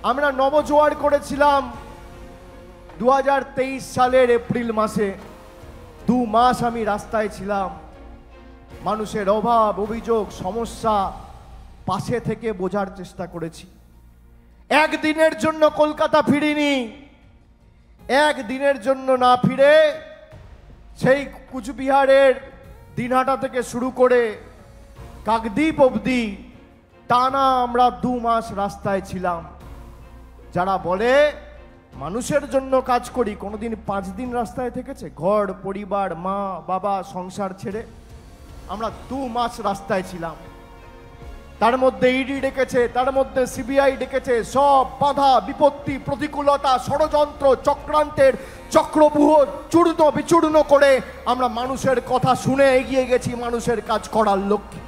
আমরা নবজোয়ার করেছিলাম 2023 সালের এপ্রিল মাসে। 2 মাস আমি রাস্তায় ছিলাম, মানুষের অভাব, অভিযোগ, সমস্যা পাশে থেকে বোঝার চেষ্টা করেছি। একদিনের জন্য কলকাতা ফিরিনি। একদিনের জন্য না ফিরে সেই কুচবিহারের দিনহাটা থেকে শুরু করে কাকদ্বীপ অবধি টানা আমরা 2 মাস রাস্তায় ছিলাম। যারা বলে মানুষের জন্য কাজ করি, কোনোদিন 5 দিন রাস্তায় থেকেছে? ঘর পরিবার, মা বাবা, সংসার ছেড়ে আমরা 2 মাস রাস্তায় ছিলাম। তার মধ্যে ইডি ডেকেছে, তার মধ্যে সিবিআই ডেকেছে। সব বাধা বিপত্তি, প্রতিকূলতা, ষড়যন্ত্র, চক্রান্তের চক্রব্যূহ চূর্ণ বিচূর্ণ করে আমরা মানুষের কথা শুনে এগিয়ে গেছি মানুষের কাজ করার লক্ষ্যে।